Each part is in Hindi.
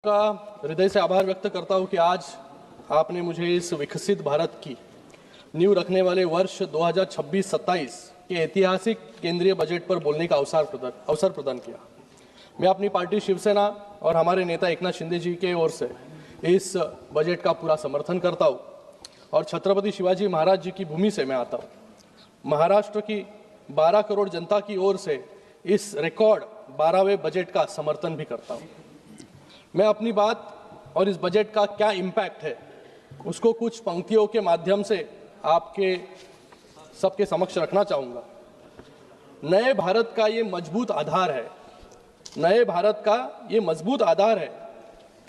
का हृदय से आभार व्यक्त करता हूं कि आज आपने मुझे इस विकसित भारत की नींव रखने वाले वर्ष 2026-27 के ऐतिहासिक केंद्रीय बजट पर बोलने का अवसर प्रदान किया। मैं अपनी पार्टी शिवसेना और हमारे नेता एकनाथ शिंदे जी के ओर से इस बजट का पूरा समर्थन करता हूं और छत्रपति शिवाजी महाराज जी की भूमि से मैं आता हूं। महाराष्ट्र की 12 करोड़ जनता की ओर से इस रिकॉर्ड 12वें बजट का समर्थन भी करता हूं। मैं अपनी बात और इस बजट का क्या इम्पैक्ट है उसको कुछ पंक्तियों के माध्यम से आपके सबके समक्ष रखना चाहूँगा। नए भारत का ये मजबूत आधार है, नए भारत का ये मजबूत आधार है।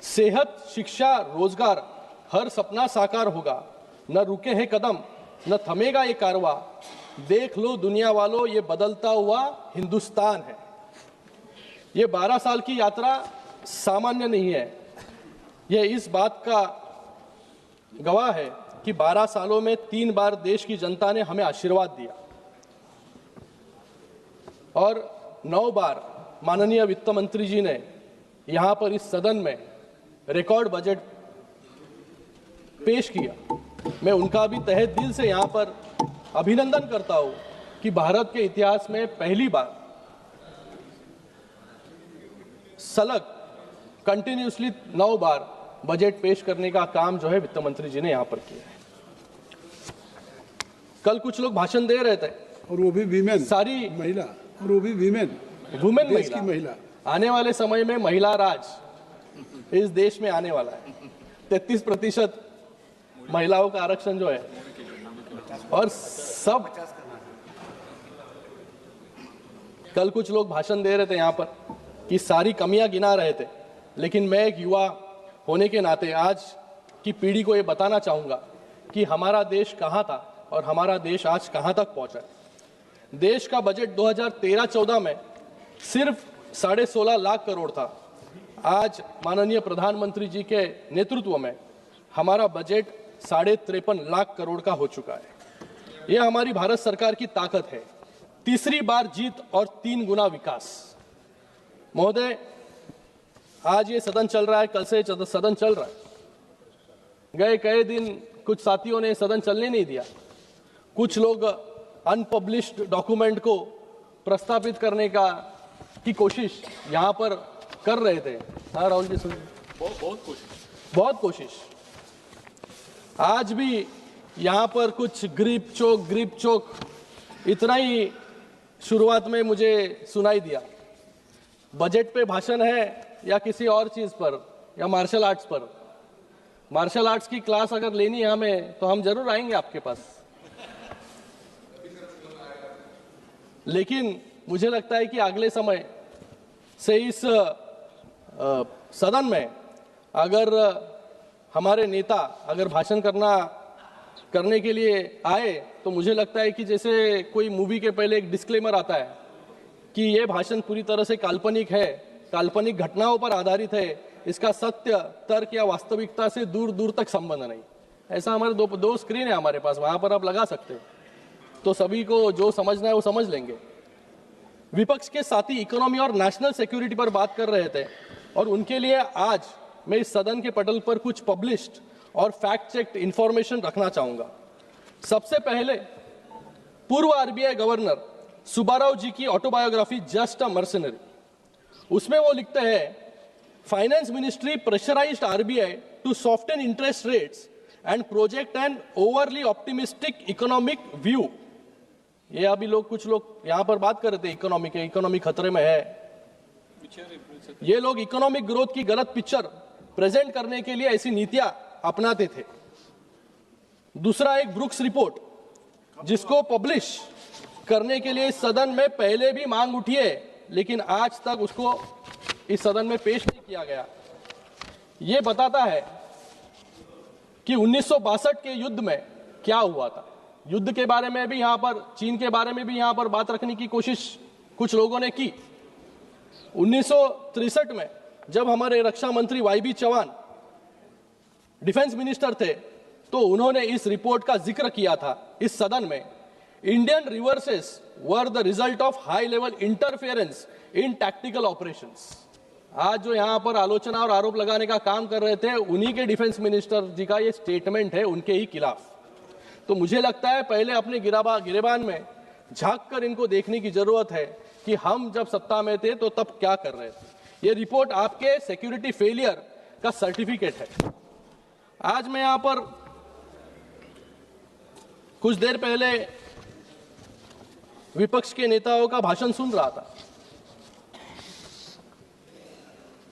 सेहत, शिक्षा, रोजगार, हर सपना साकार होगा। न रुके हैं कदम, न थमेगा ये कारवां। देख लो दुनिया वालों, ये बदलता हुआ हिंदुस्तान है। ये 12 साल की यात्रा सामान्य नहीं है। यह इस बात का गवाह है कि 12 सालों में 3 बार देश की जनता ने हमें आशीर्वाद दिया और 9 बार माननीय वित्त मंत्री जी ने यहां पर इस सदन में रिकॉर्ड बजट पेश किया। मैं उनका भी तहे दिल से यहां पर अभिनंदन करता हूं कि भारत के इतिहास में पहली बार सलग कंटिन्यूसली 9 बार बजट पेश करने का काम जो है वित्त मंत्री जी ने यहां पर किया है। कल कुछ लोग भाषण दे रहे थे और वो भी वीमेन, सारी महिला, और वो भी वीमेन देश की महिला। आने वाले समय में महिला राज इस देश में आने वाला है। 33% महिलाओं का आरक्षण जो है और सब कल कुछ लोग भाषण दे रहे थे यहां पर कि सारी कमियां गिना रहे थे, लेकिन मैं एक युवा होने के नाते आज की पीढ़ी को ये बताना चाहूँगा कि हमारा देश कहाँ था और हमारा देश आज कहाँ तक पहुँचा है। देश का बजट 2013-14 में सिर्फ 16.5 लाख करोड़ था। आज माननीय प्रधानमंत्री जी के नेतृत्व में हमारा बजट 53.5 लाख करोड़ का हो चुका है। यह हमारी भारत सरकार की ताकत है। तीसरी बार जीत और 3 गुना विकास। महोदय, आज ये सदन चल रहा है, कल से सदन चल रहा है। गए कई दिन कुछ साथियों ने सदन चलने नहीं दिया। कुछ लोग अनपब्लिश्ड डॉक्यूमेंट को प्रस्तावित करने की कोशिश यहां पर कर रहे थे। हाँ राहुल जी, सुन, बहुत कोशिश। आज भी यहां पर कुछ ग्रिप चोक इतना ही शुरुआत में मुझे सुनाई दिया। बजट पे भाषण है या किसी और चीज पर या मार्शल आर्ट्स पर। मार्शल आर्ट्स की क्लास अगर लेनी है हमें तो हम जरूर आएंगे आपके पास। लेकिन मुझे लगता है कि अगले समय से इस सदन में अगर हमारे नेता अगर भाषण करने के लिए आए तो मुझे लगता है कि जैसे कोई मूवी के पहले एक डिस्क्लेमर आता है कि यह भाषण पूरी तरह से काल्पनिक है, काल्पनिक घटनाओं पर आधारित है, इसका सत्य, तर्क या वास्तविकता से दूर दूर तक संबंध नहीं। ऐसा हमारे दो स्क्रीन है हमारे पास, वहां पर आप लगा सकते हो, तो सभी को जो समझना है वो समझ लेंगे। विपक्ष के साथी इकोनॉमी और नेशनल सिक्योरिटी पर बात कर रहे थे और उनके लिए आज मैं इस सदन के पटल पर कुछ पब्लिश्ड और फैक्ट चेक्ड इंफॉर्मेशन रखना चाहूंगा। सबसे पहले पूर्व आरबीआई गवर्नर सुब्बाराव जी की ऑटोबायोग्राफी जस्ट अ मर्सनरी, उसमें वो लिखते हैं, finance ministry pressurised RBI to soften interest rates and project an overly optimistic economic view. ये अभी कुछ लोग यहां पर बात कर रहे थे इकोनॉमी खतरे में है। ये लोग इकोनॉमिक ग्रोथ की गलत पिक्चर प्रेजेंट करने के लिए ऐसी नीतियां अपनाते थे। दूसरा एक ब्रुक्स रिपोर्ट, जिसको पब्लिश करने के लिए इस सदन में पहले भी मांग उठी है, लेकिन आज तक उसको इस सदन में पेश नहीं किया गया। यह बताता है कि 1962 के युद्ध में क्या हुआ था। युद्ध के बारे में भी यहां पर, चीन के बारे में भी यहां पर बात रखने की कोशिश कुछ लोगों ने की। 1963 में जब हमारे रक्षा मंत्री वाईबी चौहान डिफेंस मिनिस्टर थे तो उन्होंने इस रिपोर्ट का जिक्र किया था इस सदन में। Indian reverses were the result of high level interference in tactical operations. आज जो यहाँ पर आलोचना और आरोप लगाने का काम कर रहे थे, उन्हीं के डिफेंस मिनिस्टर जी का ये स्टेटमेंट है उनके ही खिलाफ। तो मुझे लगता है पहले अपने गिरेबान में झांक कर इनको देखने की जरूरत है कि हम जब सत्ता में थे तो तब क्या कर रहे थे। ये रिपोर्ट आपके सिक्योरिटी फेलियर का सर्टिफिकेट है। आज मैं यहां पर कुछ देर पहले विपक्ष के नेताओं का भाषण सुन रहा था।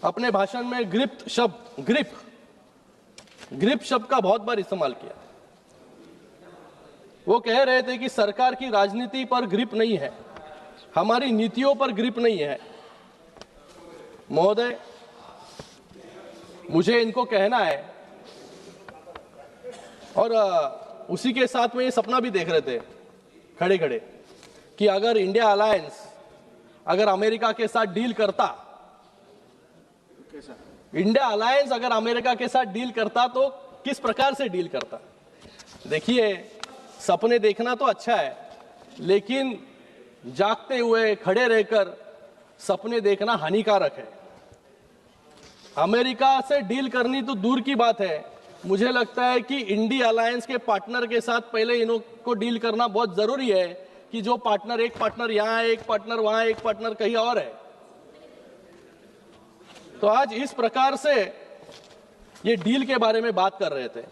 अपने भाषण में ग्रिप शब्द का बहुत बार इस्तेमाल किया। वो कह रहे थे कि सरकार की राजनीति पर ग्रिप नहीं है, हमारी नीतियों पर ग्रिप नहीं है। महोदय, मुझे इनको कहना है, और उसी के साथ में ये सपना भी देख रहे थे खड़े खड़े कि अगर इंडिया अलायंस अगर अमेरिका के साथ डील करता, इंडिया अलायंस अगर अमेरिका के साथ डील करता तो किस प्रकार से डील करता। देखिए, सपने देखना तो अच्छा है, लेकिन जागते हुए खड़े रहकर सपने देखना हानिकारक है। अमेरिका से डील करनी तो दूर की बात है, मुझे लगता है कि इंडिया अलायंस के पार्टनर के साथ पहले इनको डील करना बहुत जरूरी है कि जो पार्टनर, एक पार्टनर यहां है, एक पार्टनर वहां, एक पार्टनर कहीं और है। तो आज इस प्रकार से ये डील के बारे में बात कर रहे थे,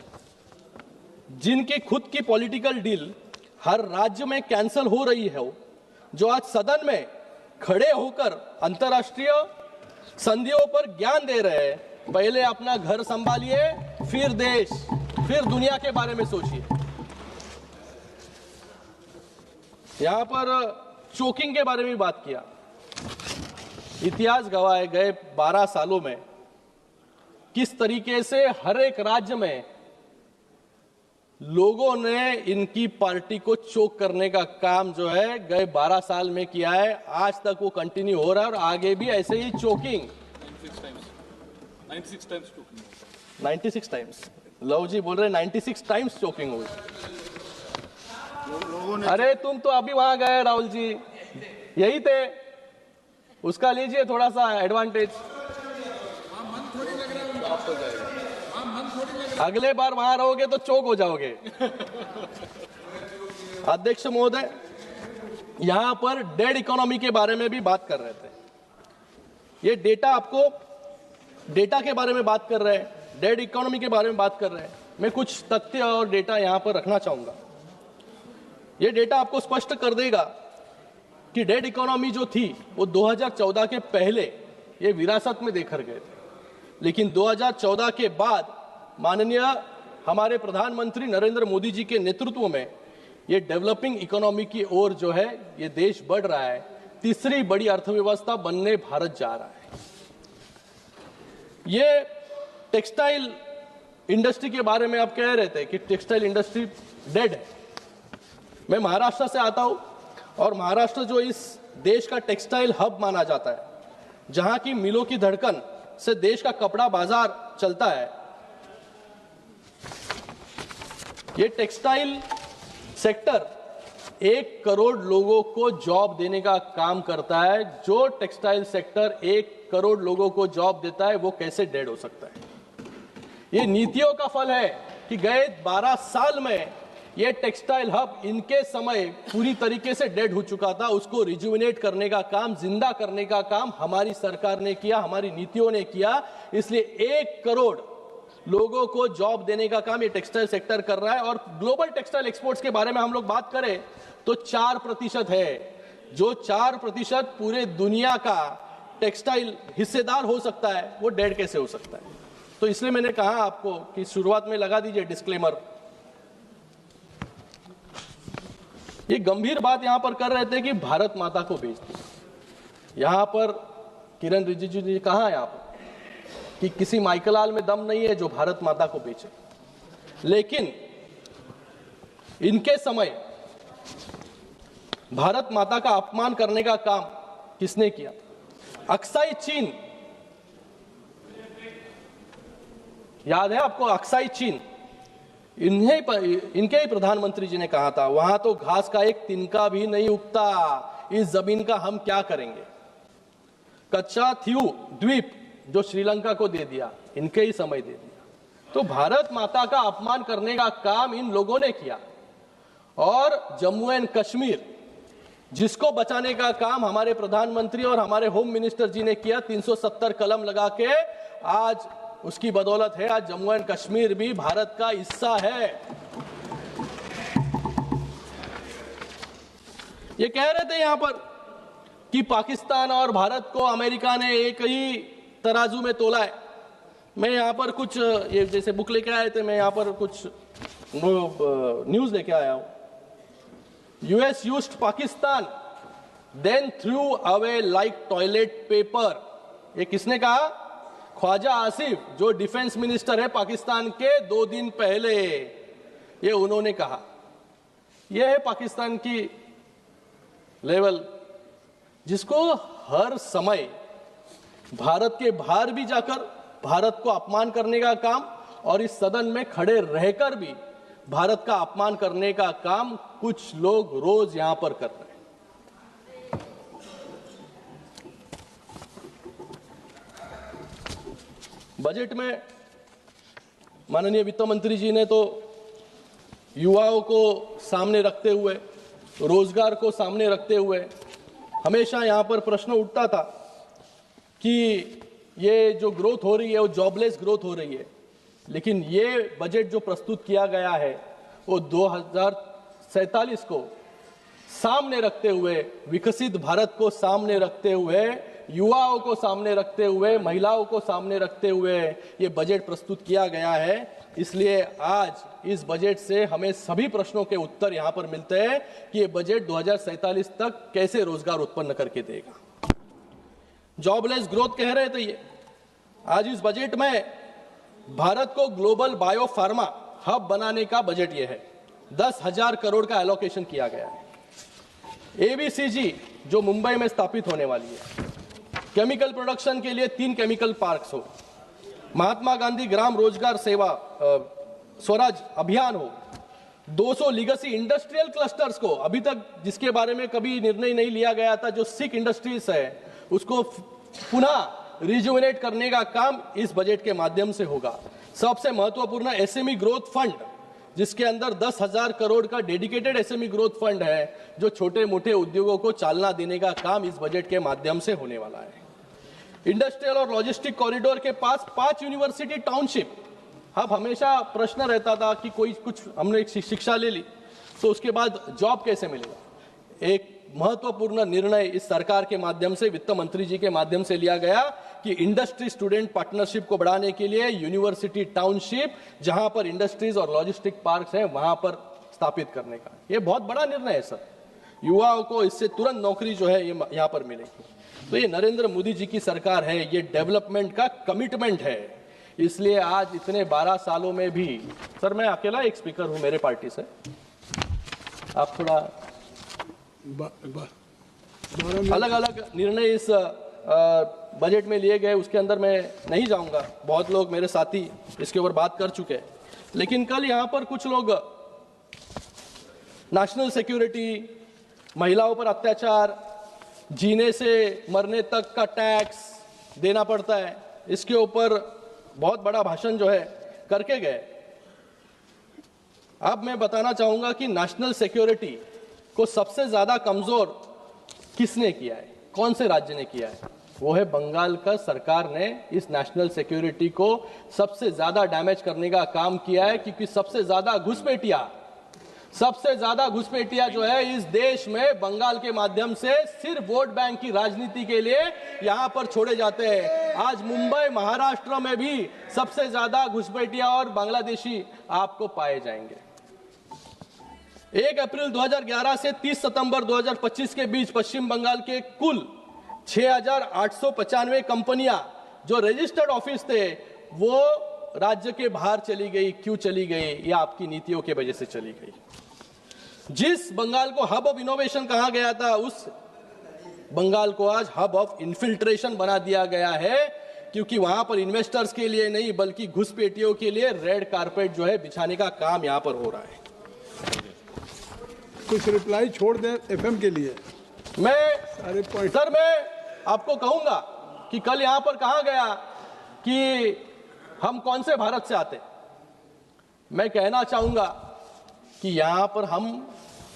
जिनकी खुद की पॉलिटिकल डील हर राज्य में कैंसिल हो रही है, जो आज सदन में खड़े होकर अंतर्राष्ट्रीय संधियों पर ज्ञान दे रहे हैं। पहले अपना घर संभालिए, फिर देश, फिर दुनिया के बारे में सोचिए। यहां पर चोकिंग के बारे में बात किया। इतिहास गवाह है, गए 12 सालों में किस तरीके से हर एक राज्य में लोगों ने इनकी पार्टी को चोक करने का काम जो है गए 12 साल में किया है। आज तक वो कंटिन्यू हो रहा है और आगे भी ऐसे ही चोकिंग। 96 टाइम्स लव जी बोल रहे 96 टाइम्स चोकिंग हुई। अरे तुम तो अभी वहां गए राहुल जी, यही थे, उसका लीजिए थोड़ा सा एडवांटेज। अगले बार वहां रहोगे तो चौक हो जाओगे। अध्यक्ष महोदय, यहां पर डेड इकोनॉमी के बारे में भी बात कर रहे थे। ये डेटा के बारे में बात कर रहे हैं, डेड इकोनॉमी के बारे में बात कर रहे हैं। मैं कुछ तथ्य और डेटा यहां पर रखना चाहूंगा। ये डेटा आपको स्पष्ट कर देगा कि डेड इकोनॉमी जो थी वो 2014 के पहले ये विरासत में देकर गए थे, लेकिन 2014 के बाद माननीय हमारे प्रधानमंत्री नरेंद्र मोदी जी के नेतृत्व में ये डेवलपिंग इकोनॉमी की ओर जो है ये देश बढ़ रहा है। तीसरी बड़ी अर्थव्यवस्था बनने भारत जा रहा है। ये टेक्सटाइल इंडस्ट्री के बारे में आप कह रहे थे कि टेक्सटाइल इंडस्ट्री डेड है। मैं महाराष्ट्र से आता हूं और महाराष्ट्र जो इस देश का टेक्सटाइल हब माना जाता है, जहां की मिलों की धड़कन से देश का कपड़ा बाजार चलता है। ये टेक्सटाइल सेक्टर 1 करोड़ लोगों को जॉब देने का काम करता है। जो टेक्सटाइल सेक्टर 1 करोड़ लोगों को जॉब देता है वो कैसे डेड हो सकता है? ये नीतियों का फल है कि गए 12 साल में ये टेक्सटाइल हब इनके समय पूरी तरीके से डेड हो चुका था। उसको रिजुविनेट करने का काम, जिंदा करने का काम हमारी सरकार ने किया, हमारी नीतियों ने किया। इसलिए 1 करोड़ लोगों को जॉब देने का काम ये टेक्सटाइल सेक्टर कर रहा है। और ग्लोबल टेक्सटाइल एक्सपोर्ट्स के बारे में हम लोग बात करें तो 4% है। जो 4% पूरे दुनिया का टेक्सटाइल हिस्सेदार हो सकता है, वो डेड कैसे हो सकता है? तो इसलिए मैंने कहा आपको कि शुरुआत में लगा दीजिए डिस्क्लेमर। ये गंभीर बात यहां पर कर रहे थे कि भारत माता को बेच दिया। यहां पर किरण रिजिजू जी कहा यहां पर कि किसी माइकलाल में दम नहीं है जो भारत माता को बेचे। लेकिन इनके समय भारत माता का अपमान करने का काम किसने किया? अक्साई चीन, याद है आपको? अक्साई चीन, इनके ही प्रधानमंत्री जी ने कहा था वहां तो घास का एक तिनका भी नहीं उगता, इस जमीन का हम क्या करेंगे? कच्छाथीऊ द्वीप जो श्रीलंका को दे दिया, इनके ही समय दे दिया। तो भारत माता का अपमान करने का काम इन लोगों ने किया। और जम्मू एंड कश्मीर जिसको बचाने का काम हमारे प्रधानमंत्री और हमारे होम मिनिस्टर जी ने किया, 370 कलम लगा के, आज उसकी बदौलत है आज जम्मू एंड कश्मीर भी भारत का हिस्सा है। ये कह रहे थे यहां पर कि पाकिस्तान और भारत को अमेरिका ने एक ही तराजू में तोला है। मैं यहां पर कुछ ये जैसे बुक लेके आए थे, मैं यहां पर कुछ न्यूज लेके आया हूं। US used Pakistan, then threw away like toilet paper। ये किसने कहा? ख्वाजा आसिफ, जो डिफेंस मिनिस्टर है पाकिस्तान के, 2 दिन पहले ये उन्होंने कहा। ये है पाकिस्तान की लेवल, जिसको हर समय भारत के बाहर भी जाकर भारत को अपमान करने का काम और इस सदन में खड़े रहकर भी भारत का अपमान करने का काम कुछ लोग रोज यहां पर कर रहे हैं। बजट में माननीय वित्त मंत्री जी ने तो युवाओं को सामने रखते हुए, रोजगार को सामने रखते हुए हमेशा यहां पर प्रश्न उठता था कि ये जो ग्रोथ हो रही है वो जॉबलेस ग्रोथ हो रही है। लेकिन ये बजट जो प्रस्तुत किया गया है वो 2047 को सामने रखते हुए, विकसित भारत को सामने रखते हुए, युवाओं को सामने रखते हुए, महिलाओं को सामने रखते हुए ये बजट प्रस्तुत किया गया है। इसलिए आज इस बजट से हमें सभी प्रश्नों के उत्तर यहां पर मिलते हैं कि ये बजट 2047 तक कैसे रोजगार उत्पन्न करके देगा। जॉबलेस ग्रोथ कह रहे थे ये, आज इस बजट में भारत को ग्लोबल बायो फार्मा हब बनाने का बजट ये है। 10,000 करोड़ का एलोकेशन किया गया है। ABCG जो मुंबई में स्थापित होने वाली है, केमिकल प्रोडक्शन के लिए 3 केमिकल पार्क्स हो, महात्मा गांधी ग्राम रोजगार सेवा स्वराज अभियान हो, 200 लीगेसी इंडस्ट्रियल क्लस्टर्स को, अभी तक जिसके बारे में कभी निर्णय नहीं लिया गया था, जो सिक इंडस्ट्रीज है उसको पुनः रिजुविनेट करने का काम इस बजट के माध्यम से होगा। सबसे महत्वपूर्ण SME ग्रोथ फंड, जिसके अंदर 10,000 करोड़ का डेडिकेटेड SME ग्रोथ फंड है, जो छोटे मोटे उद्योगों को चालना देने का काम इस बजट के माध्यम से होने वाला है। इंडस्ट्रियल और लॉजिस्टिक कॉरिडोर के पास 5 यूनिवर्सिटी टाउनशिप। अब हमेशा प्रश्न रहता था कि कोई कुछ हमने शिक्षा ले ली तो उसके बाद जॉब कैसे मिलेगा। एक महत्वपूर्ण निर्णय इस सरकार के माध्यम से, वित्त मंत्री जी के माध्यम से लिया गया कि इंडस्ट्री स्टूडेंट पार्टनरशिप को बढ़ाने के लिए यूनिवर्सिटी टाउनशिप, जहां पर इंडस्ट्रीज और लॉजिस्टिक पार्क्स हैं, वहां पर स्थापित करने का ये बहुत बड़ा निर्णय है सर। युवाओं को इससे तुरंत नौकरी जो है ये यहाँ पर मिलेगी। तो ये नरेंद्र मोदी जी की सरकार है, ये डेवलपमेंट का कमिटमेंट है। इसलिए आज इतने 12 सालों में भी, सर मैं अकेला एक स्पीकर हूं मेरे पार्टी से, आप थोड़ा अलग अलग निर्णय इस बजट में लिए गए, उसके अंदर मैं नहीं जाऊंगा, बहुत लोग मेरे साथी इसके ऊपर बात कर चुके हैं। लेकिन कल यहां पर कुछ लोग नेशनल सिक्योरिटी, महिलाओं पर अत्याचार, जीने से मरने तक का टैक्स देना पड़ता है, इसके ऊपर बहुत बड़ा भाषण जो है करके गए। अब मैं बताना चाहूंगा कि नेशनल सिक्योरिटी को सबसे ज्यादा कमजोर किसने किया है, कौन से राज्य ने किया है? वो है बंगाल का सरकार ने इस नेशनल सिक्योरिटी को सबसे ज्यादा डैमेज करने का काम किया है, क्योंकि सबसे ज्यादा घुसपैठिया जो है इस देश में बंगाल के माध्यम से सिर्फ वोट बैंक की राजनीति के लिए यहां पर छोड़े जाते हैं। आज मुंबई, महाराष्ट्र में भी सबसे ज्यादा घुसपैठिया और बांग्लादेशी आपको पाए जाएंगे। 1 अप्रैल 2011 से 30 सितंबर 2025 के बीच पश्चिम बंगाल के कुल 6,895 कंपनियां जो रजिस्टर्ड ऑफिस थे वो राज्य के बाहर चली गई। क्यों चली गई? ये आपकी नीतियों के वजह से चली गई। जिस बंगाल को हब ऑफ इनोवेशन कहा गया था, उस बंगाल को आज हब ऑफ इन्फिल्ट्रेशन बना दिया गया है, क्योंकि वहां पर इन्वेस्टर्स के लिए नहीं बल्कि घुसपैठियों के लिए रेड कारपेट जो है बिछाने का काम यहां पर हो रहा है। कुछ रिप्लाई छोड़ दें FM के लिए। मैं आपको कहूंगा कि कल यहां पर कहा गया कि हम कौन से भारत से आते। मैं कहना चाहूंगा कि यहां पर हम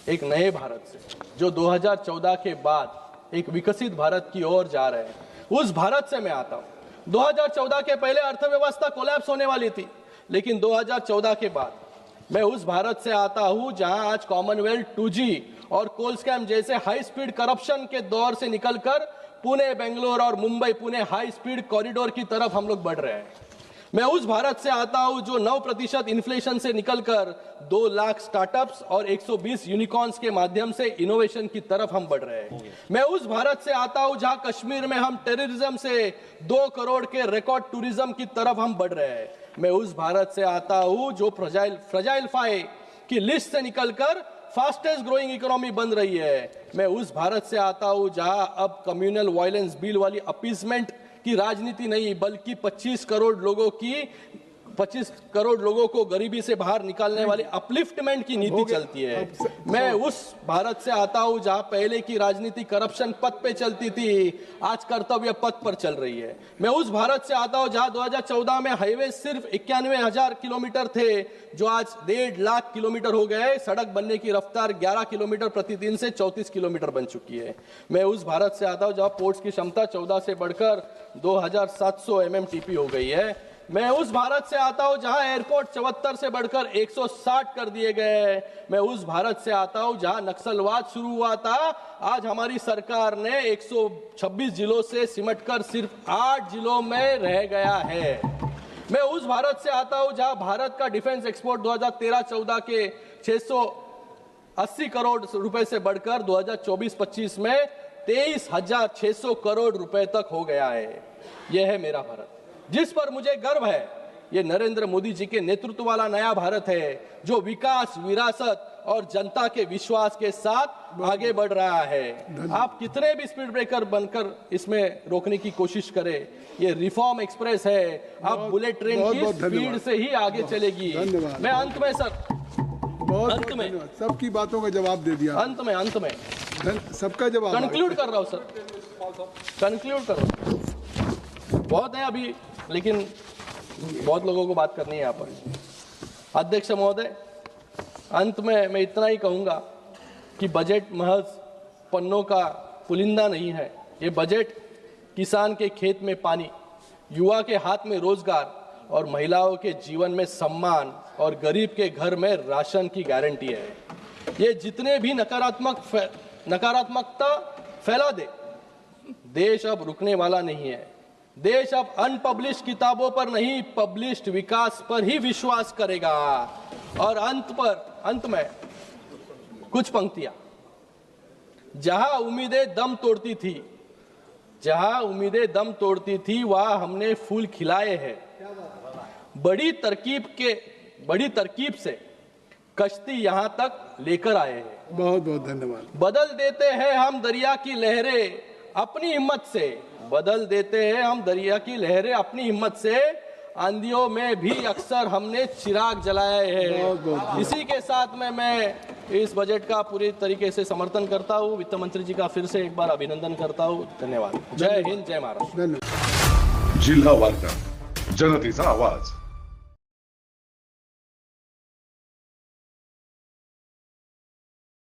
एक नए भारत से, जो 2014 के बाद एक विकसित भारत की ओर जा रहे हैं, उस भारत से मैं आता हूं। 2014 के पहले अर्थव्यवस्था कोलैप्स होने वाली थी, लेकिन 2014 के बाद मैं उस भारत से आता हूं जहां आज कॉमनवेल्थ 2G और कोल स्कैम जैसे हाई स्पीड करप्शन के दौर से निकलकर पुणे, बेंगलोर और Mumbai Pune high speed corridor की तरफ हम लोग बढ़ रहे हैं। मैं उस भारत से आता हूं जो 9% इन्फ्लेशन से निकलकर 2 लाख स्टार्टअप्स और 120 यूनिकॉर्न्स के माध्यम से इनोवेशन की तरफ हम बढ़ रहे हैं। मैं उस भारत से आता हूं जहां कश्मीर में हम टेररिज्म से 2 करोड़ के रिकॉर्ड टूरिज्म की तरफ हम बढ़ रहे हैं। मैं उस भारत से आता हूं जो फ्रजाइल 5 की लिस्ट से निकलकर फास्टेस्ट ग्रोइंग इकोनॉमी बन रही है। मैं उस भारत से आता हूं जहां अब कम्युनल वायलेंस बिल वाली अपीसमेंट की राजनीति नहीं, बल्कि 25 करोड़ लोगों को गरीबी से बाहर निकालने वाली अपलिफ्टमेंट की नीति चलती है। मैं उस भारत से आता हूं जहां पहले की राजनीति करप्शन पथ पे चलती थी, आज कर्तव्य पथ पर चल रही है। मैं उस भारत से आता हूं जहां 2014 में हाईवे सिर्फ 91,000 किलोमीटर थे, जो आज 1.5 लाख किलोमीटर हो गए। सड़क बनने की रफ्तार 11 किलोमीटर प्रतिदिन से 34 किलोमीटर बन चुकी है। मैं उस भारत से आता हूं जहां पोर्ट्स की क्षमता 14 से बढ़कर 2700 MMTP हो गई है। मैं उस भारत से आता हूं जहां एयरपोर्ट 74 से बढ़कर 160 कर दिए गए। मैं उस भारत से आता हूं जहां नक्सलवाद शुरू हुआ था, आज हमारी सरकार ने 126 जिलों से सिमटकर सिर्फ 8 जिलों में रह गया है। मैं उस भारत से आता हूं जहां भारत का डिफेंस एक्सपोर्ट 2013-14 के 680 करोड़ रुपए से बढ़कर 2024-25 में 23,600 करोड़ रुपए तक हो गया है। यह है मेरा भारत, जिस पर मुझे गर्व है। ये नरेंद्र मोदी जी के नेतृत्व वाला नया भारत है, जो विकास, विरासत और जनता के विश्वास के साथ आगे बढ़ रहा है। आप कितने भी स्पीड ब्रेकर बनकर इसमें रोकने की कोशिश करें, ये रिफॉर्म एक्सप्रेस है। आप बुलेट ट्रेन की स्पीड से ही आगे चलेगी। मैं अंत में सर, अंत में सबकी बातों का जवाब दे दिया। अंत में सबका जवाब कंक्लूड कर रहा हूं सर, कंक्लूड कर रहा हूं। बहुत है अभी, लेकिन बहुत लोगों को बात करनी है यहाँ पर। अध्यक्ष महोदय, अंत में मैं इतना ही कहूंगा कि बजट महज पन्नों का पुलिंदा नहीं है। ये बजट किसान के खेत में पानी, युवा के हाथ में रोजगार और महिलाओं के जीवन में सम्मान और गरीब के घर में राशन की गारंटी है। ये जितने भी नकारात्मकता फैला दे, देश अब रुकने वाला नहीं है। देश अब अनपब्लिश्ड किताबों पर नहीं, पब्लिश्ड विकास पर ही विश्वास करेगा। और अंत में कुछ पंक्तियां, जहां उम्मीदें दम तोड़ती थी वहां हमने फूल खिलाए हैं। बड़ी तरकीब से कश्ती यहां तक लेकर आए हैं। बहुत बहुत धन्यवाद। बदल देते हैं हम दरिया की लहरें अपनी हिम्मत से, बदल देते हैं हम दरिया की लहरें अपनी हिम्मत से। आंधियों में भी अक्सर हमने चिराग जलाए हैं। इसी के साथ में मैं इस बजट का पूरी तरीके से समर्थन करता हूं। वित्त मंत्री जी का फिर से एक बार अभिनंदन करता हूं। धन्यवाद। जय हिंद, जय महाराष्ट्र। धन्यवाद। जिल्हा वार्ता, जनतेचा आवाज।